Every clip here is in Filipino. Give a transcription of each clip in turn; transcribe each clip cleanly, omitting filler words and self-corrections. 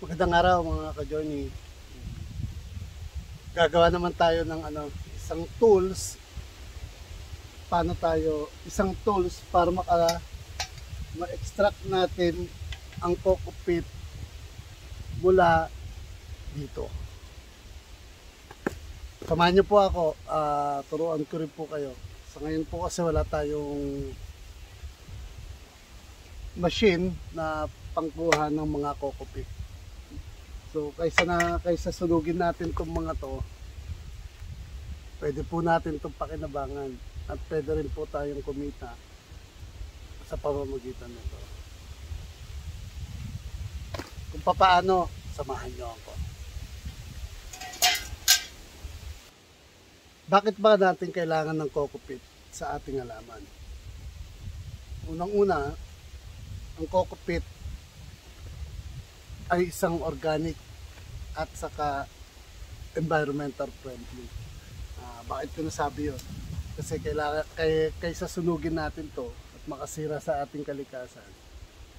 Magandang araw mga ka-journey. Gagawa naman tayo ng isang tools. Isang tools para ma-extract natin ang coco peat mula dito. Samahan niyo po ako, turuan ko rin po kayo. Sa ngayon po kasi wala tayong machine na pangkuha ng mga coco peat. So kaysa sunugin natin itong mga to, pwede po natin itong pakinabangan at pwede rin po tayong kumita sa pamamagitan nito. Kung paano, samahan nyo ako. Bakit ba natin kailangan ng coco peat sa ating halaman? Unang-una, ang coco peat ay isang organic at saka environmental friendly. Bakit ko nasabi yun? Kasi kaysa sunugin natin to at makasira sa ating kalikasan,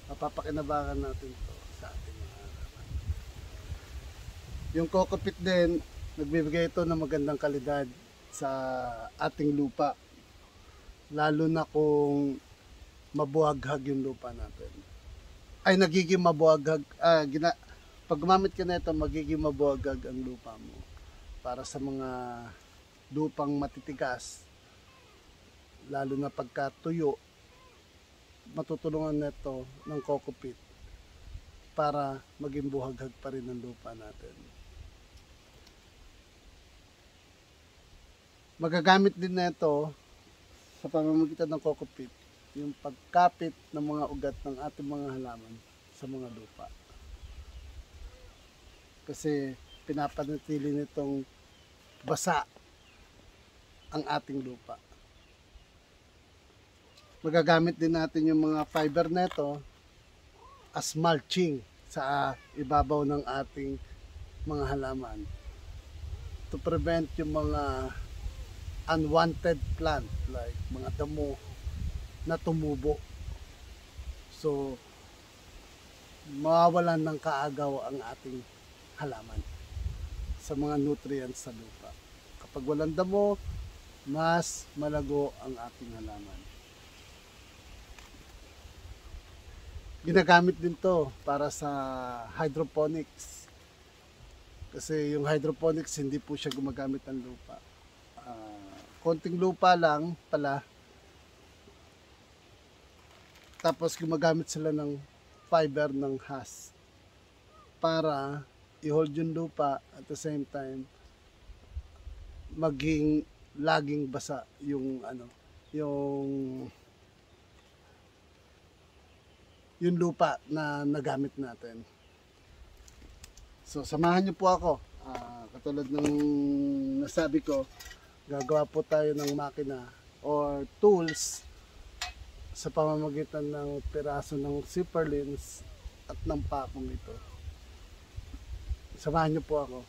mapapakinabangan natin to sa ating mga halaman. Yung coco peat din, nagbibigay ito ng magandang kalidad sa ating lupa, lalo na kung mabuhaghag yung lupa natin. Ay nagiging mabuhaghag, pag gumamit ka na ito, magiging mabuhaghag ang lupa mo. Para sa mga lupang matitigas, lalo na pagka tuyo, matutulungan nito ng coco peat para maging buhaghag pa rin ang lupa natin. Magagamit din nito sa pamamagitan ng coco peat yung pagkapit ng mga ugat ng ating mga halaman sa mga lupa. Kasi pinapanatili nitong basa ang ating lupa. Magagamit din natin yung mga fiber nito as mulching sa ibabaw ng ating mga halaman to prevent yung mga unwanted plant like mga damo na tumubo. So mawawalan ng kaagaw ang ating halaman sa mga nutrients sa lupa. Kapag walang damo, mas malago ang ating halaman. Ginagamit din to para sa hydroponics. Kasi yung hydroponics, hindi po siya gumagamit ng lupa. Konting lupa lang pala. Tapos gumagamit sila ng fiber ng husk para i-hold yung lupa at the same time maging laging basa yung yung lupa na nagamit natin. So samahan niyo po ako. Katulad ng nasabi ko, gagawa po tayo ng makina or tools sa pamamagitan ng piraso ng zipperlins at ng pakong ito. Samahan niyo po ako.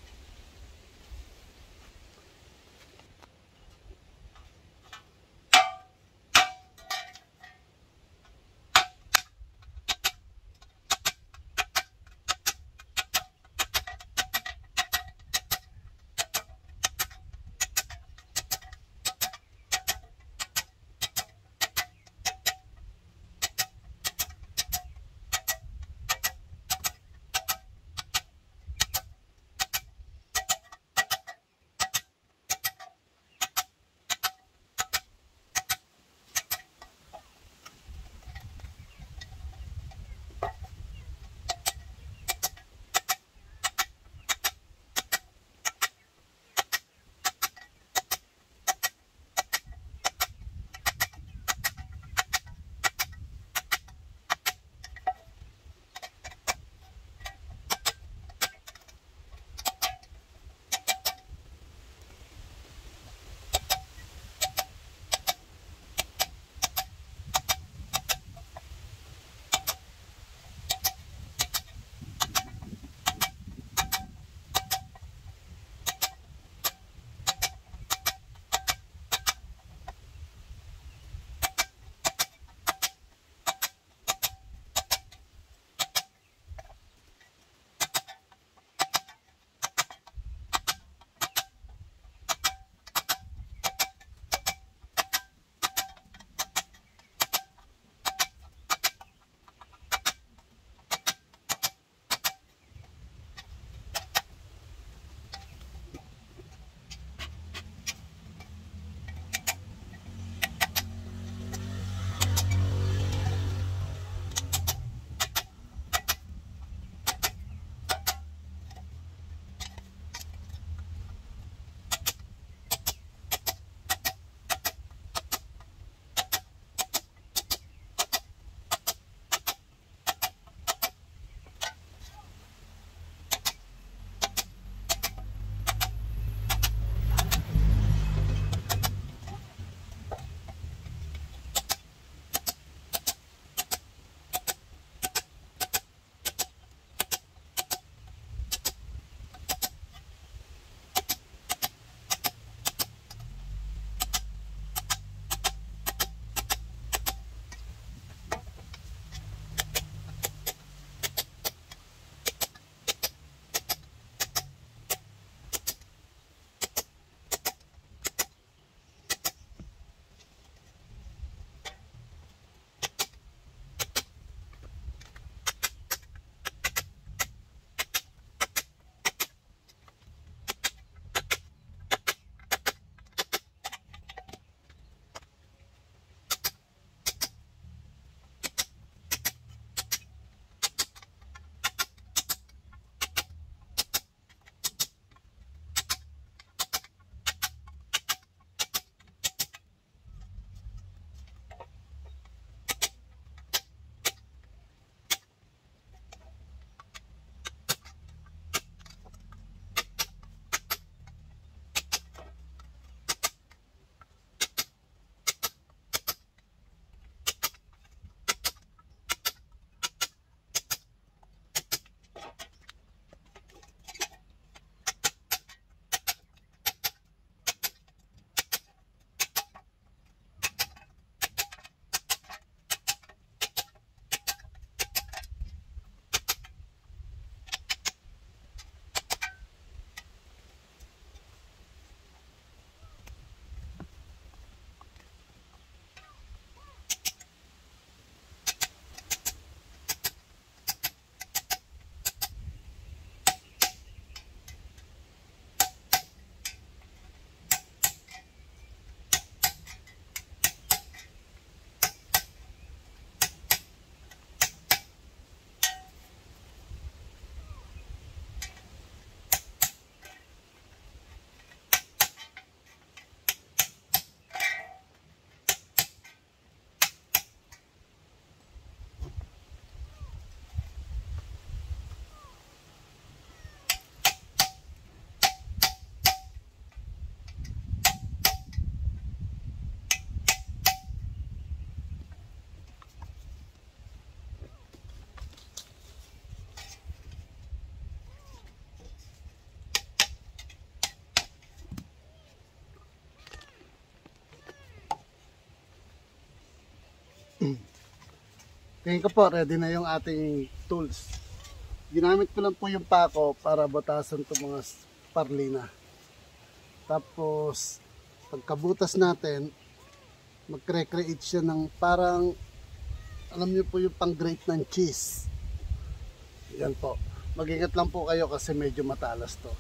tingin ko po ready na yung ating tools. Ginamit ko lang po yung pako para batasan itong mga parlina. Tapos pagkabutas natin, mag-recreate siya ng parang, alam niyo po yung pang-grate ng cheese. Yan po. Mag-ingat lang po kayo kasi medyo matalas to.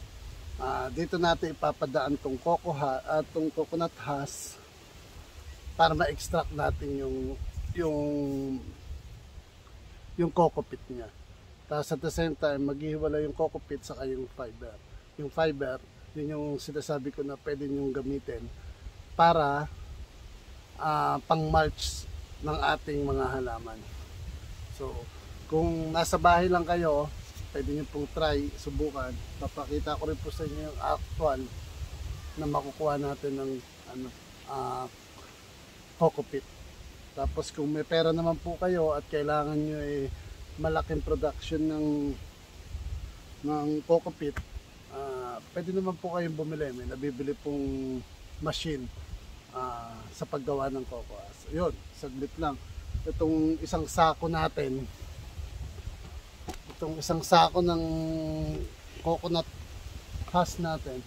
Dito natin ipapadaan tong coconut husk para ma-extract natin yung coco pit niya. Tapos at the same time, maghihiwala yung coco pit sa yung fiber. Yung fiber, yun yung sinasabi ko na pwede nyong gamitin para pang-mulch ng ating mga halaman. So, kung nasa bahay lang kayo, pwede nyo pong try, subukan. Papakita ko rin po sa inyo yung actual na makukuha natin ng coco pit. Tapos kung may pera naman po kayo at kailangan nyo malaking production ng coco pit, pwede naman po kayong bumili. May nabibili pong machine sa paggawa ng coco. So, yun, saglit lang. Itong isang sako ng coconut husk natin,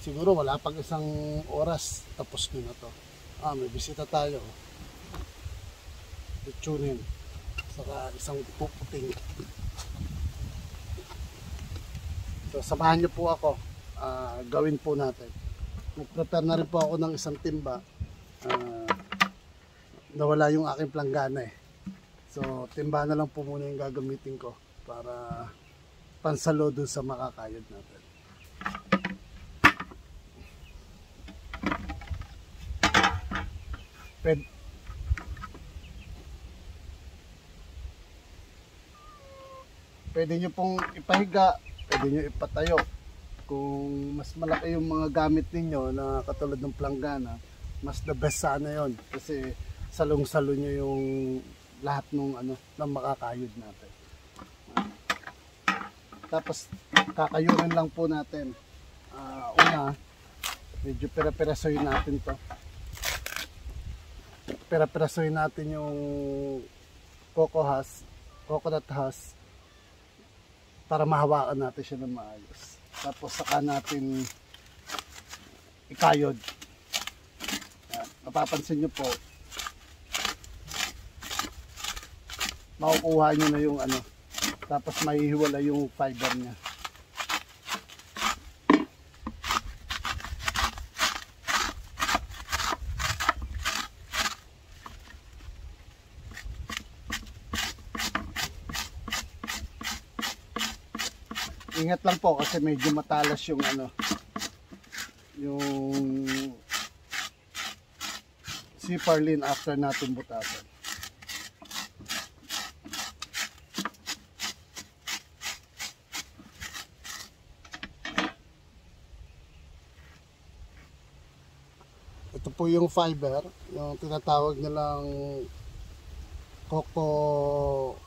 siguro wala pang isang oras tapos nyo na to. May bisita tayo. Tunin saka isang puputing. So samahan nyo po ako, gawin po natin. Nag-prepare na rin po ako ng isang timba. Nawala yung aking planggana so timba na lang po muna yung gagamitin ko para pansalo dun sa makakayod natin. Pwede nyo pong ipahiga, pwede nyo ipatayo. Kung mas malaki yung mga gamit ninyo na katulad ng planggana, mas the best sana yon kasi salong-salo nyo yung lahat ng makakayod natin. Tapos kakayunin lang po natin. Una, medyo pera-perasoy natin to. Pera-perasoy natin yung coconut husk para mahawakan natin siya ng maayos. Tapos saka natin ikayod. Napapansin nyo po, makukuha nyo na yung tapos mahihiwala yung fiber niya. Ingat lang po kasi medyo matalas yung yung sipalin after natin butasan. Ito po yung fiber, yung tinatawag nilang coco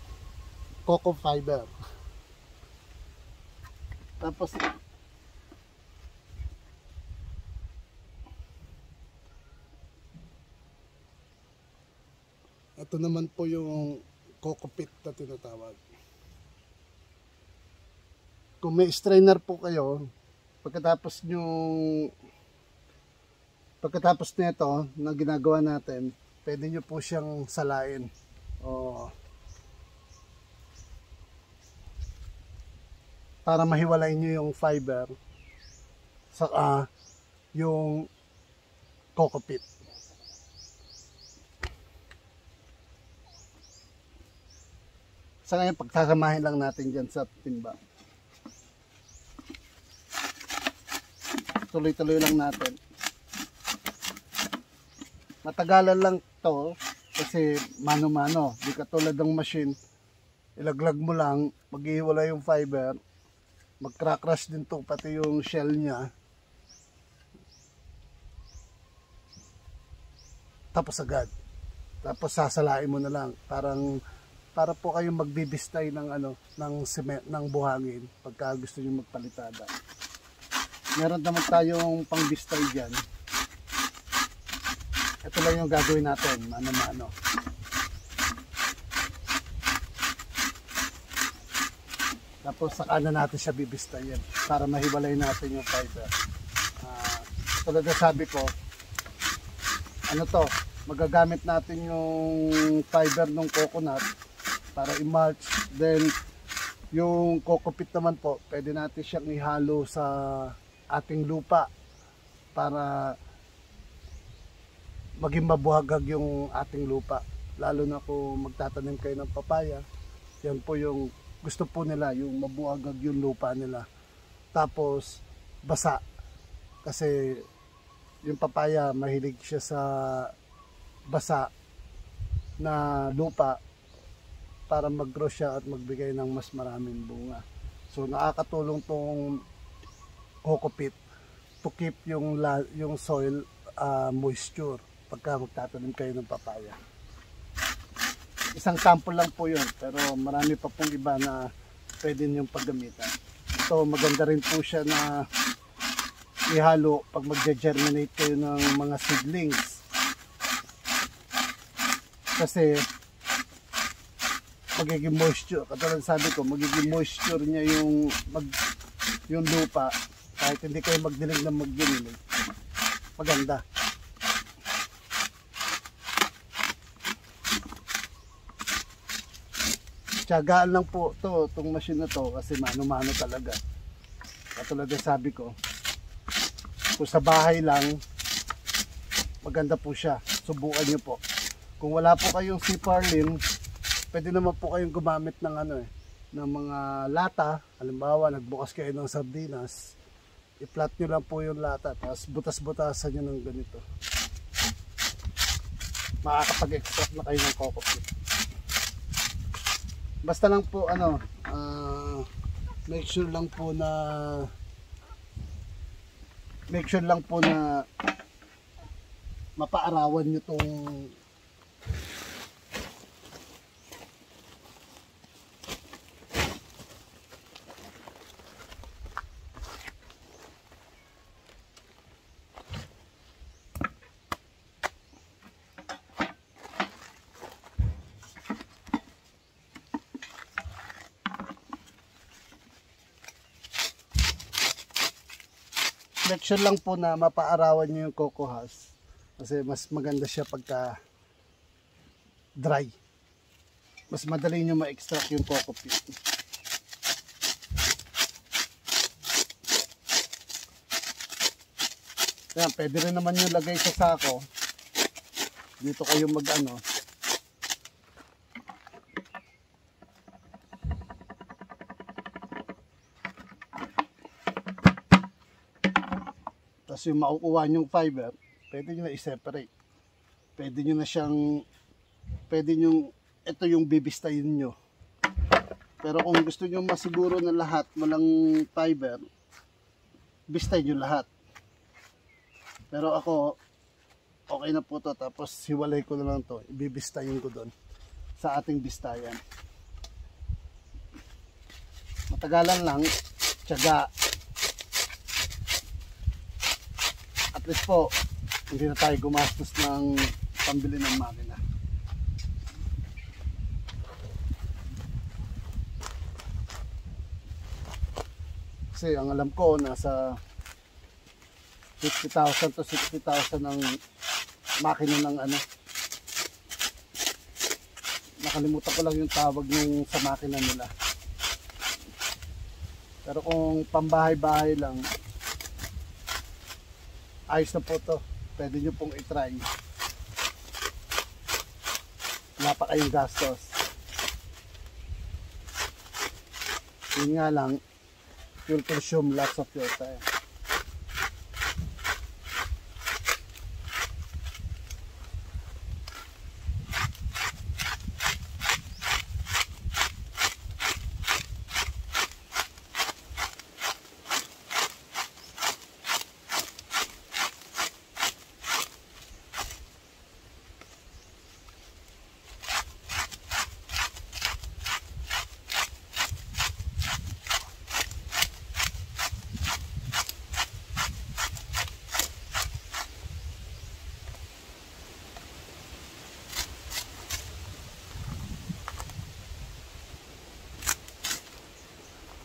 fiber. Tapos ito naman po yung coco pit na tinatawag. Kung may strainer po kayo, pagkatapos nito na ginagawa natin, pwede nyo po siyang salain para mahiwalay nyo yung fiber saka yung coco pit. Sa ngayon, pagsasamahin lang natin dyan sa timba. Tuloy-tuloy lang natin. Matagalan lang to kasi mano-mano. Di katulad ng machine, ilaglag mo lang, maghihiwalay yung fiber, mag-crack-crash din to, pati yung shell niya. Tapos agad. Tapos sasalain mo na lang. Para po kayong magbibistay ng cement, ng buhangin pagka gusto niyo magpalitada. Meron naman tayong pangbistay diyan. Ito lang yung gagawin natin, mano-mano. Tapos saka na natin siya bibistayin para mahiwalay natin yung fiber. Tulad na sabi ko, ano to, magagamit natin yung fiber ng coconut para i-mulch. Then yung coco peat naman po, pwede natin siyang ihalo sa ating lupa para maging mabuhagag yung ating lupa. Lalo na kung magtatanim kayo ng papaya, yan po yung gusto po nila, yung mabuhagag yung lupa nila. Tapos basa, kasi yung papaya mahilig siya sa basa na lupa para mag-grow siya at magbigay ng mas maraming bunga. So nakakatulong tong coco peat to keep yung soil moisture pagka magtatanim kayo ng papaya. Isang sample lang po yun, pero marami pa pong iba na pwede niyong paggamitan. So maganda rin po siya na ihalo pag mag-germinate kayo ng mga seedlings. Kasi magiging moisture, katulad sabi ko, magiging moisture niya yung lupa kahit hindi kayo magdilig ng magdilig. Maganda. Tiyagaan lang po itong machine na to kasi mano-mano talaga. Katulad na sabi ko, kung sa bahay lang, maganda po siya. Subukan nyo po. Kung wala po kayong siparlin, pwede naman po kayong gumamit ng ng mga lata. Halimbawa, nagbukas kayo ng sardinas, i-flat nyo lang po yung lata, tapos butas-butasan nyo ng ganito. Makakapag-extract na kayo ng coco peat. Basta lang po make sure lang po na mapaarawan nyo tong selection lang po na mapaarawan nyo yung coco husk kasi mas maganda siya pagka dry. Mas madali nyo ma-extract yung coco peat. Ayan, pwede rin naman yung lagay sa sako. Dito kayo tapos yung makukuha nyong fiber, pwede nyo na i-separate. Pwede nyo, ito yung bibistayin nyo. Pero kung gusto nyo masiguro na lahat walang fiber, bistay nyo lahat. Pero ako, okay na po to. Tapos hiwalay ko na lang to. Ibibistayin ko doon sa ating bistayan. Matagalan lang, tiyaga. At least po, hindi na tayo gumastos ng pambili ng makina. Kasi ang alam ko, nasa 50,000 to 60,000 ang makina ng nakalimutan ko lang yung tawag nung sa makina nila. Pero kung pambahay-bahay lang, ayos na po to. Pwede nyo pong itry. Wala pa kayong gastos. Yun nga lang, you'll consume lots of your time.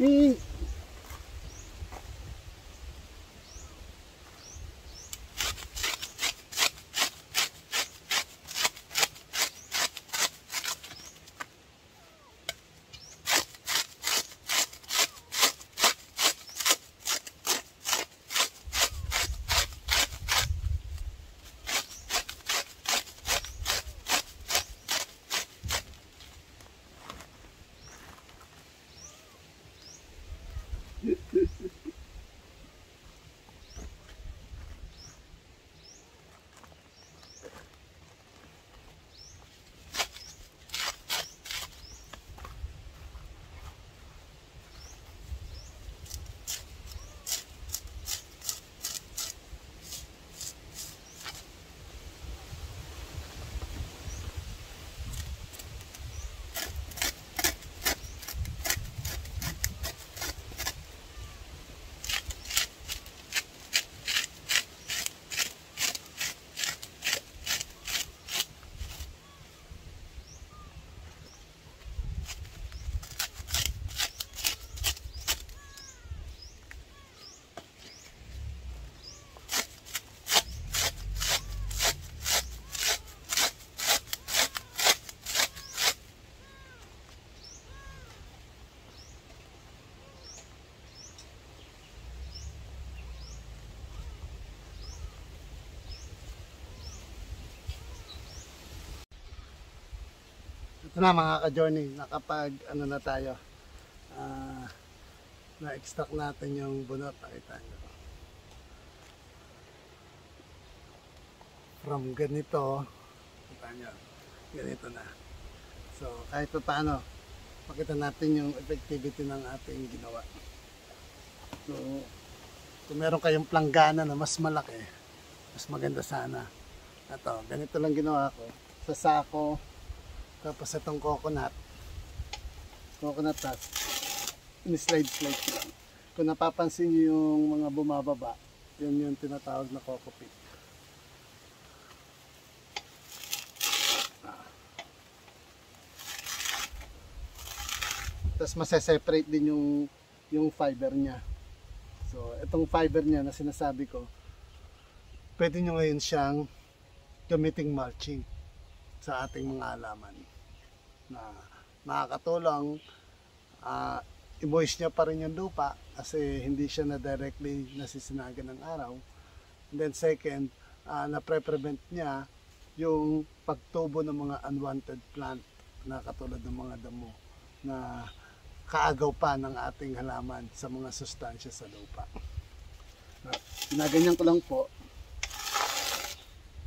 Eh, ito na mga ka-journey, nakapag ano na tayo, ah, na-extract natin yung bunot, nakita nyo. From ganito, nakita nyo, ganito na. So kahit pa paano, makita natin yung effectivity ng ating ginawa. So kung meron kayong planggana na mas malaki, mas maganda sana. Ito, ganito lang ginawa ko. Sa sako, tapos itong coconut nuts, in-slide ko lang. Kung napapansin nyo yung mga bumababa, yun yung tinatawag na coco pit. Tapos maseseparate din yung fiber niya. So itong fiber niya na sinasabi ko, pwede nyo ngayon siyang gamiting mulching sa ating mga halaman na makakatulong, i-moist niya pa rin yung lupa kasi hindi siya na directly nasisinagan ng araw. And then second, na-prevent niya yung pagtubo ng mga unwanted plant na katulad ng mga damo na kaagaw pa ng ating halaman sa mga sustansya sa lupa. Ginaganyan ko lang po.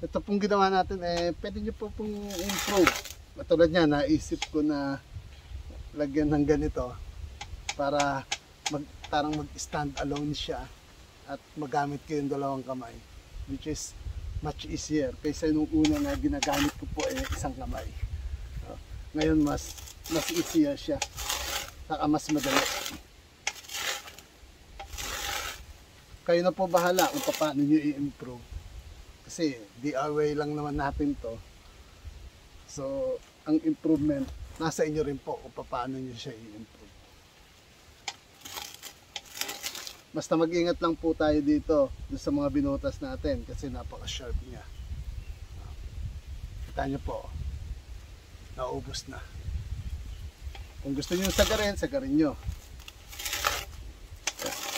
Ito pong ginawa natin, pwede nyo po pong improve. Matulad niya, naisip ko na lagyan ng ganito para parang mag-stand alone siya at magamit ko yung dalawang kamay, which is much easier kaysa nung una na ginagamit ko po isang kamay. Ngayon mas easier siya, saka mas madali. Kayo na po bahala kung paano nyo i-improve. Kasi DIY lang naman natin to. So, ang improvement, nasa inyo rin po kung paano nyo siya i-improve. Basta mag-ingat lang po tayo dito sa mga binutas natin kasi napaka-sharp niya. Kita nyo po, naubos na. Kung gusto nyo sagarin nyo.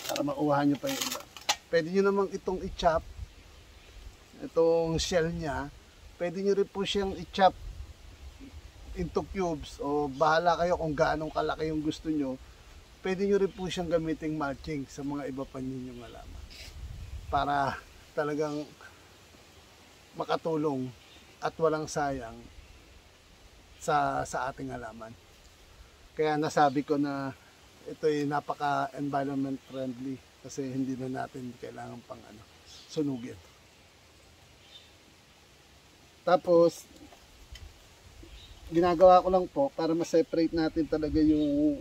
Para makuha nyo pa yung iba. Pwede nyo namang itong i-chop, itong shell niya, pwede nyo rin po siyang i-chop into cubes o bahala kayo kung gaano kalaki yung gusto nyo. Pwede nyo rin po siyang gamiting mulching sa mga iba pa ninyong halaman para talagang makatulong at walang sayang sa ating halaman. Kaya nasabi ko na ito ay napaka environment friendly kasi hindi na natin kailangan pang sunugin. Tapos, ginagawa ko lang po para ma-separate natin talaga yung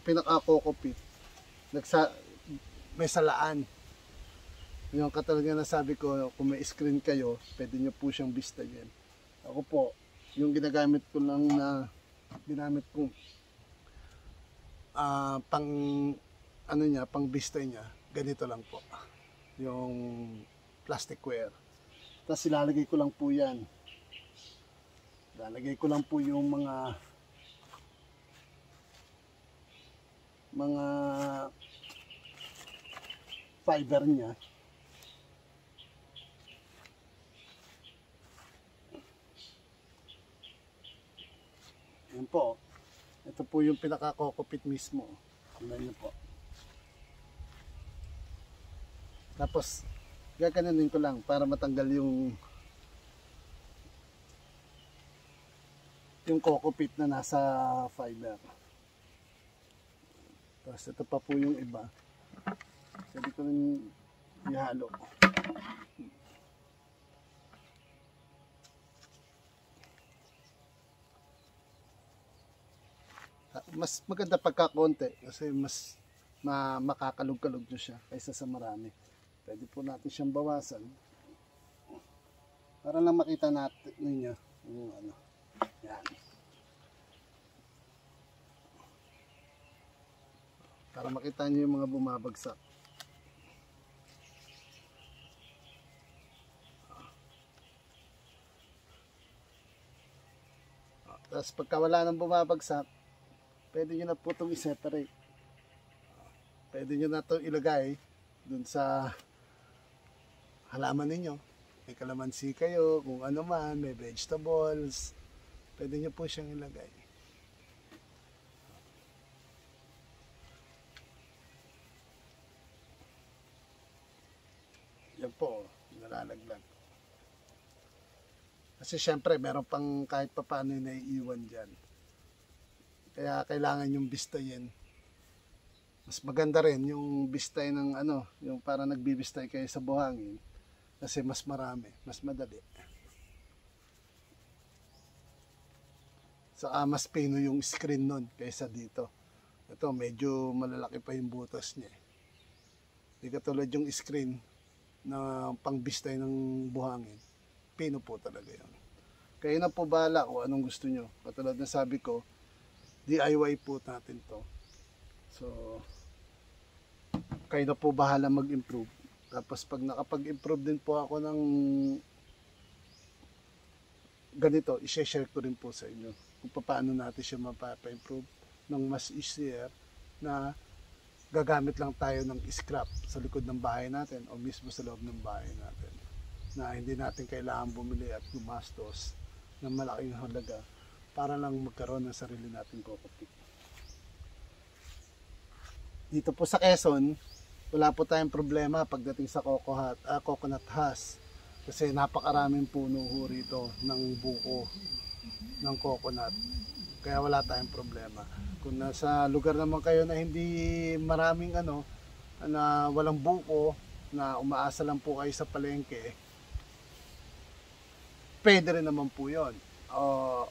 pinaka-coco pit. May salaan. Yung katulad nga nasabi ko, kung may screen kayo, pwede nyo po siyang bistayin. Ako po, yung ginamit ko pang ano niya, pang bistay niya, ganito lang po. Yung plasticware. Tapos ilalagay ko lang po yan. Ilalagay ko lang po yung mga fiber niya. Yan po. Ito po yung pinaka-cockpit mismo. Tingnan niyo po. Tapos, gaganunin ko lang para matanggal yung cockpit na nasa fiber. Tapos ito pa po yung iba. Pwede ko rin ihalo. Mas maganda pagka konti kasi mas makakalog-kalog nyo siya kaysa sa marami. Pwede po natin siyang bawasan para lang makita natin ninyo yung ano. Yan. Para makita nyo yung mga bumabagsak. Tapos pagka wala nang bumabagsak, pwede nyo na po itong i-separate. Pwede nyo na ito ilagay dun sa halaman ninyo. May kalamansi kayo, kung ano man, may vegetables. Pwede nyo po siyang ilagay. Yan po, nalalaglag. Kasi syempre, meron pang kahit pa paano yung naiiwan dyan. Kaya kailangan yung bistayin. Mas maganda rin yung bistay ng ano, yung para nagbibistay kayo sa buhangin. Kasi mas marami, mas madali. Saka mas pino yung screen nun kaysa dito. Ito, medyo malalaki pa yung butas niya. Hindi katulad yung screen na pangbistay ng buhangin. Pino po talaga yun. Kayo na po bahala kung anong gusto nyo. Katulad na sabi ko, DIY po natin to. So, kayo na po bahala mag-improve. Tapos pag nakapag-improve din po ako ng ganito, i-share ko rin po sa inyo kung paano natin siya mapapa-improve ng mas easier na gagamit lang tayo ng scrap sa likod ng bahay natin o mismo sa loob ng bahay natin. Na hindi natin kailangan bumili at gumastos ng malaking halaga para lang magkaroon ng sarili nating cockpit. Dito po sa Quezon, wala po tayong problema pagdating sa coconut husk kasi napakaraming puno ho rito ng buko ng coconut. Kaya wala tayong problema. Kung nasa lugar naman kayo na hindi maraming na walang buko, na umaasa lang po kayo sa palengke, pwede rin naman po yun.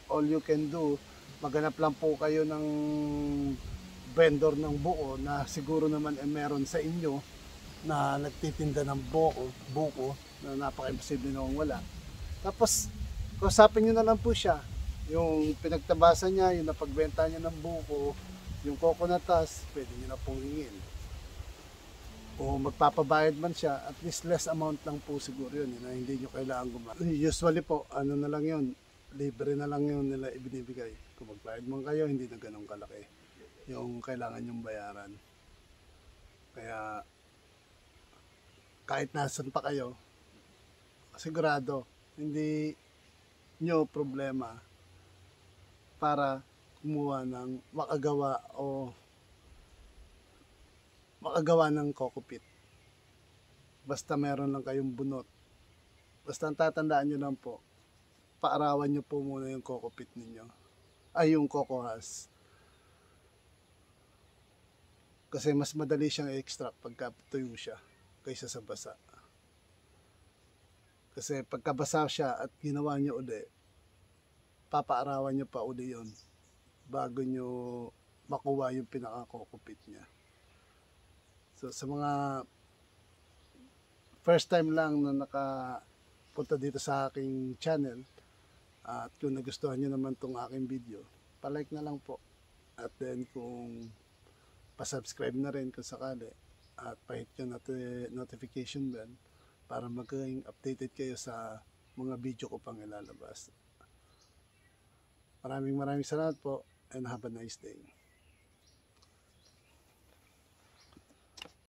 All you can do, maghanap lang po kayo ng vendor ng buko na siguro naman meron sa inyo na nagtitinda ng buko na napaka-imposible na wala. Tapos, kausapin nyo na lang po siya. Yung pinagtabasan niya, yung napagbenta niya ng buko, yung coconut husk, pwede nyo na pong hingin. O magpapabayad man siya, at least less amount lang po siguro yun, na hindi nyo kailangan gumamit. Usually po, ano na lang yun, libre na lang yun nila ibinibigay. Kung magbayad man kayo, hindi na ganun kalaki yung kailangan yung bayaran. Kaya kahit nasan pa kayo, sigurado hindi nyo problema para kumuha ng makagawa ng cockpit. Basta meron lang kayong bunot. Basta ang tatandaan nyo lang po, paarawan nyo po muna yung cockpit ninyo. Ay, yung coco husk. Kasi mas madali siyang i-extract pagka tuyo siya kaysa sa basa. Kasi pagka basa siya at ginawa nyo uli, papaarawan nyo pa uli yun bago nyo makuha yung pinaka-cockpit niya. So sa mga first time lang na nakapunta dito sa aking channel, at kung nagustuhan nyo naman tong aking video, palike na lang po. At then kung pasubscribe na rin kung sakali at pahit yung notification bell para maging updated kayo sa mga video ko pang ilalabas. Maraming salamat po and have a nice day.